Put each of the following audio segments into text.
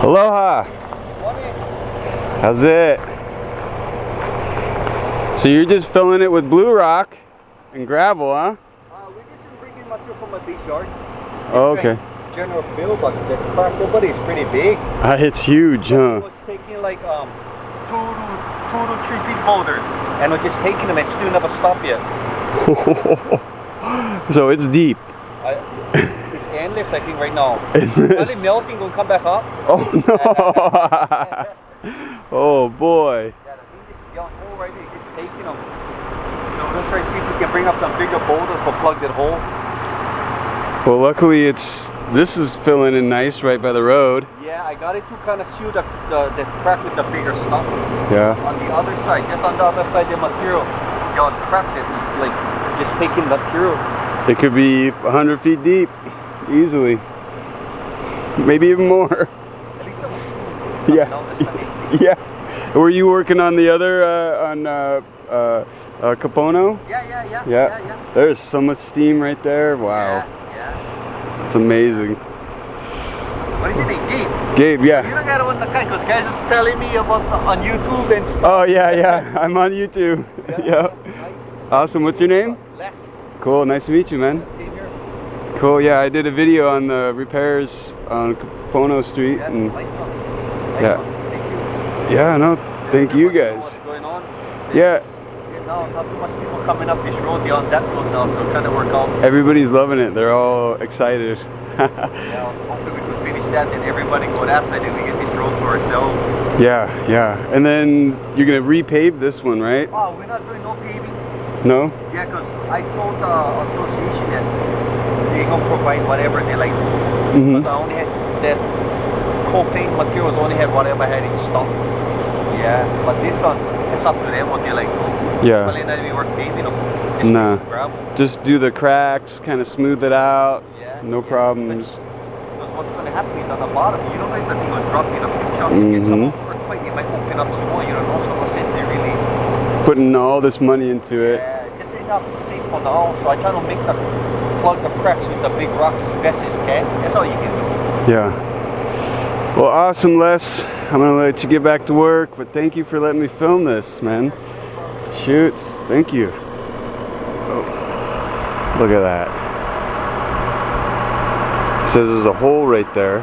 Aloha. Morning. How's it? So you're just filling it with blue rock and gravel, huh? We're just bringing material from a beach yard. Oh, okay. General fill, but the crack open is pretty big. It's huge, huh? It was taking like 2 to 3 feet boulders, and we're just taking them and still never stop yet. So it's deep. It's endless, I think, right now. Endless. Probably melting, will come back up. Oh no! Oh boy. Yeah, I think this young hole right there, just taking them. So we're gonna try to see if we can bring up some bigger boulders to plug that hole. Well, luckily this is filling in nice right by the road. Yeah, I got it to kind of seal the crack with the bigger stuff. Yeah. On the other side, just on the other side, the material got cracked. It's like just taking the material. It could be 100 feet deep, easily. Maybe even more. At least that was smooth. Yeah. Yeah. Were you working on the other Capono? Yeah. There's so much steam right there. Wow. Yeah. It's amazing. What is your name? Gabe? Gabe, yeah. You don't gotta want the guy, because guys just telling me about on YouTube and stuff. Oh yeah. I'm on YouTube. Yeah. Nice. Awesome. What's your name? Les. Cool. Nice to meet you, man. Same here. Cool. Yeah, I did a video on the repairs on Capono Street. Yeah, And nice one. yeah. Thank you. Yeah. No. Thank you guys. What's going on? Yeah. Now, not too much people coming up this road. They're on that road now, so kind of work out. Everybody's loving it. They're all excited. Yeah, I was hoping we could finish that and everybody go that side and we get this road to ourselves. Yeah. And then you're gonna repave this one, right? Oh, we're not doing no paving. No? Yeah, because I told the association that they're gonna provide whatever they like. Because I only had that co-paint materials, only had whatever I had in stock. Yeah, but this one, it's up to them what they like. Yeah. Probably not even work paving them. Nah. Gravel. Just do the cracks, kind of smooth it out. Yeah. No problems. Because what's going to happen is on the bottom, you don't know if the thing will drop in a future. If some earthquake, it might open up some more. You don't know, so no sense in really putting all this money into it. Yeah, just enough to save for now. So I try to make plug the cracks with the big rocks as best as can. That's all you can do. Yeah. Well, awesome, Les. I'm gonna let you get back to work, but thank you for letting me film this, man. Shoots. Thank you. Oh, look at that. It says there's a hole right there.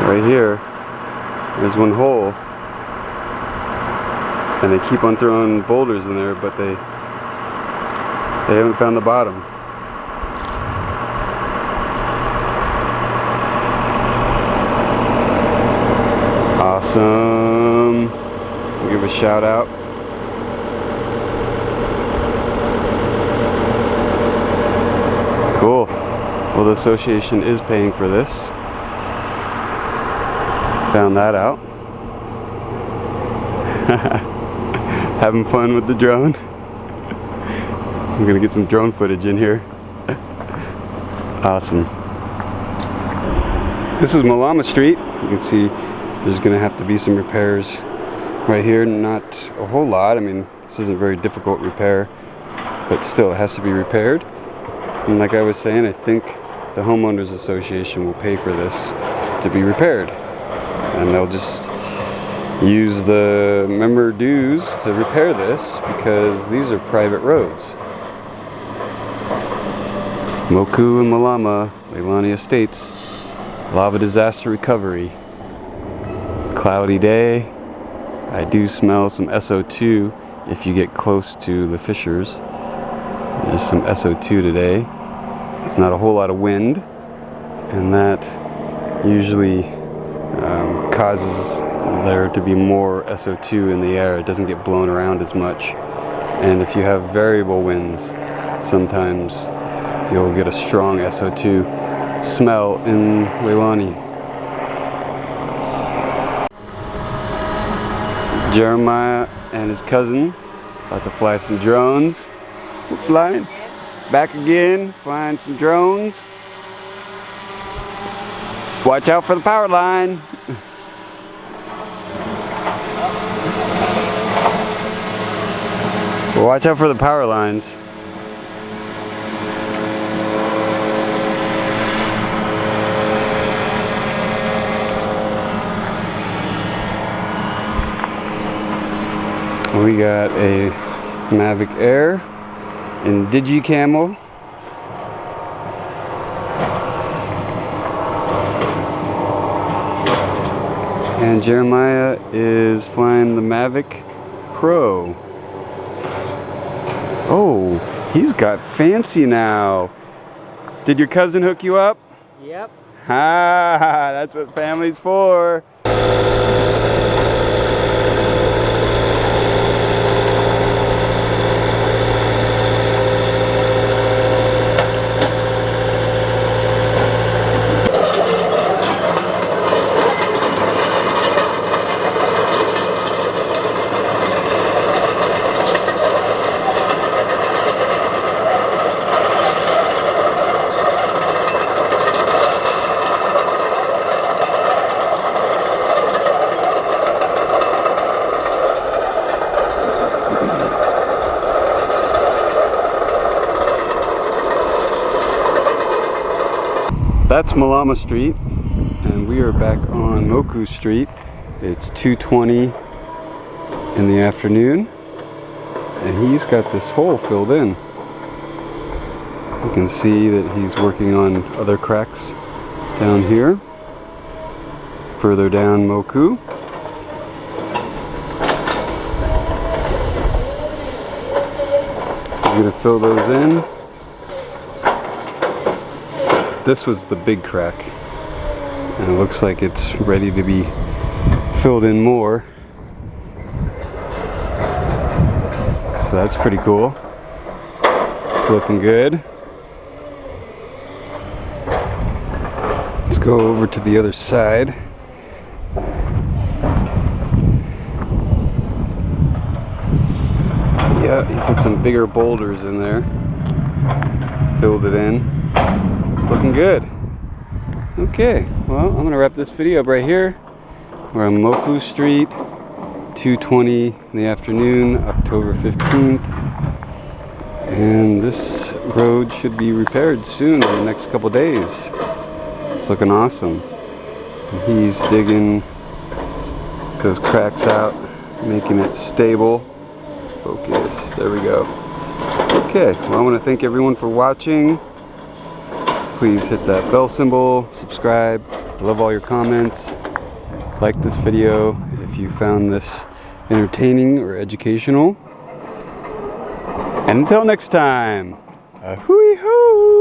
Right here. There's one hole. And they keep on throwing boulders in there, but they haven't found the bottom. Awesome. We'll give a shout out. Cool. Well, the association is paying for this. Found that out. Having fun with the drone. I'm gonna get some drone footage in here. Awesome. This is Malama Street. You can see there's gonna have to be some repairs right here. Not a whole lot. I mean, this isn't very difficult repair, but still it has to be repaired. And like I was saying, I think the homeowners association will pay for this to be repaired, and they'll just use the member dues to repair this because these are private roads. Moku and Malama, Leilani Estates, lava disaster recovery. Cloudy day. I do smell some SO2 if you get close to the fissures. There's some SO2 today. It's not a whole lot of wind, and that usually causes there to be more SO2 in the air. It doesn't get blown around as much. And if you have variable winds, sometimes you'll get a strong SO2 smell in Leilani. Jeremiah and his cousin about to fly some drones. We're flying back again, flying some drones. Watch out for the power line. Watch out for the power lines. We got a Mavic Air in Digi Camel. And Jeremiah is flying the Mavic Pro. Oh, he's got fancy now. Did your cousin hook you up? Yep. Ha, that's what family's for. That's Malama Street, and we are back on Moku Street. It's 2:20 in the afternoon, and he's got this hole filled in. You can see that he's working on other cracks down here, further down Moku. I'm going to fill those in. This was the big crack, and it looks like it's ready to be filled in more. So that's pretty cool. It's looking good. Let's go over to the other side. Yeah, he put some bigger boulders in there. Filled it in. Looking good. Okay, well, I'm gonna wrap this video up right here. We're on Moku Street, 2:20 in the afternoon, October 15th. And this road should be repaired soon, in the next couple days. It's looking awesome. And he's digging those cracks out, making it stable. Focus, there we go. Okay, well, I wanna thank everyone for watching. Please hit that bell symbol, subscribe. I love all your comments. Like this video if you found this entertaining or educational. And until next time, a hooey hoo!